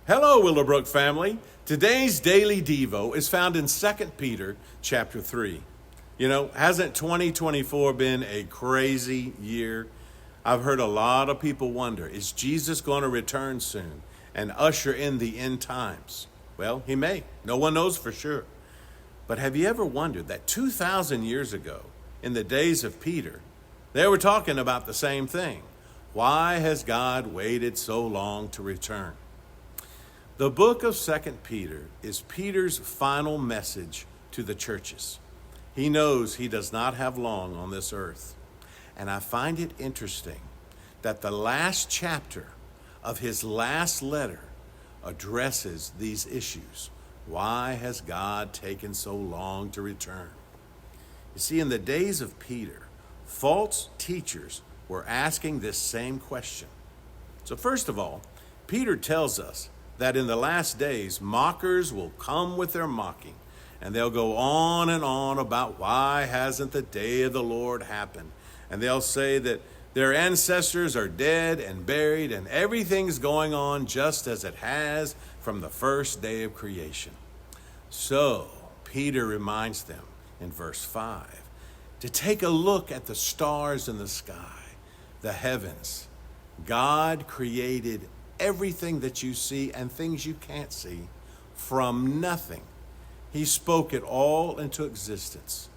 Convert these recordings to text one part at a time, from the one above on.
Hello, Willowbrook family. Today's daily devo is found in 2 Peter chapter 3. You know, hasn't 2024 been a crazy year? I've heard a lot of people wonder, is Jesus going to return soon and usher in the end times? Well, he may. No one knows for sure. But have you ever wondered that 2,000 years ago, in the days of Peter, they were talking about the same thing? Why has God waited so long to return? The book of 2 Peter is Peter's final message to the churches. He knows he does not have long on this earth. And I find it interesting that the last chapter of his last letter addresses these issues. Why has God taken so long to return? You see, in the days of Peter, false teachers were asking this same question. So first of all, Peter tells us that in the last days, mockers will come with their mocking, and they'll go on and on about why hasn't the day of the Lord happened. And they'll say that their ancestors are dead and buried, and everything's going on just as it has from the first day of creation. So, Peter reminds them in verse 5 to take a look at the stars in the sky, the heavens. God created everything that you see and things you can't see from nothing. He spoke it all into existence.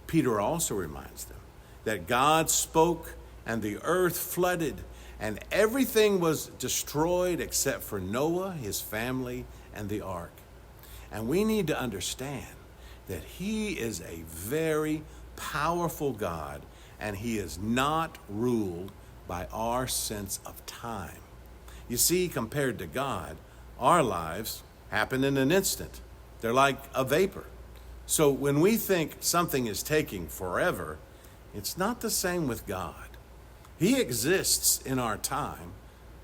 Peter also reminds them that God spoke and the earth flooded and everything was destroyed except for Noah, his family, and the ark. And we need to understand that he is a very powerful God and he is not ruled by our sense of time. You see, compared to God, our lives happen in an instant. They're like a vapor. So when we think something is taking forever, it's not the same with God. He exists in our time,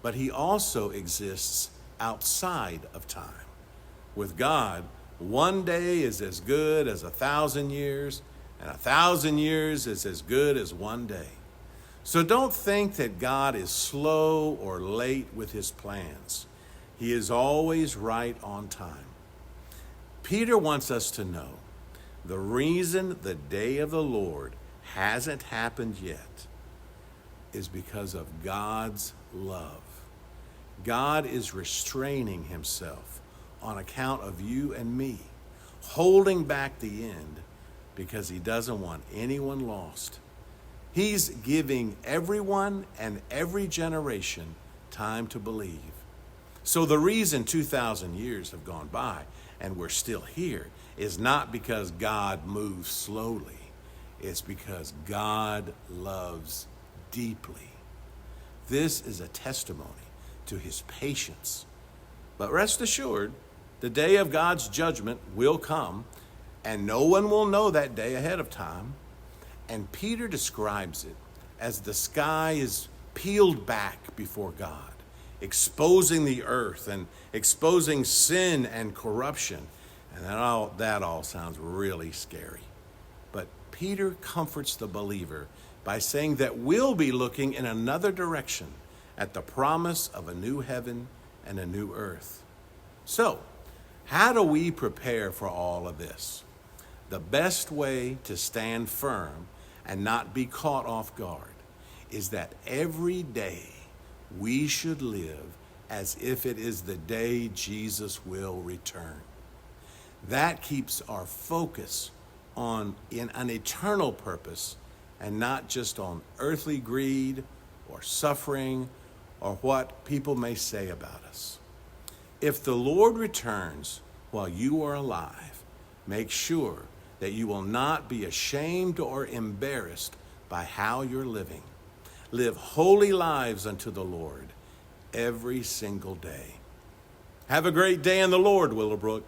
but he also exists outside of time. With God, one day is as good as 1,000 years, and 1,000 years is as good as one day. So don't think that God is slow or late with his plans. He is always right on time. Peter wants us to know the reason the day of the Lord hasn't happened yet is because of God's love. God is restraining himself on account of you and me, holding back the end because he doesn't want anyone lost. He's giving everyone and every generation time to believe. So the reason 2,000 years have gone by and we're still here is not because God moves slowly. It's because God loves deeply. This is a testimony to his patience. But rest assured, the day of God's judgment will come, and no one will know that day ahead of time. And Peter describes it as the sky is peeled back before God, exposing the earth and exposing sin and corruption. And that all sounds really scary. But Peter comforts the believer by saying that we'll be looking in another direction at the promise of a new heaven and a new earth. So, how do we prepare for all of this? The best way to stand firm and not be caught off guard is that every day we should live as if it is the day Jesus will return. That keeps our focus on an eternal purpose and not just on earthly greed or suffering or what people may say about us. If the Lord returns while you are alive, make sure that you will not be ashamed or embarrassed by how you're living. Live holy lives unto the Lord every single day. Have a great day in the Lord, Willowbrook.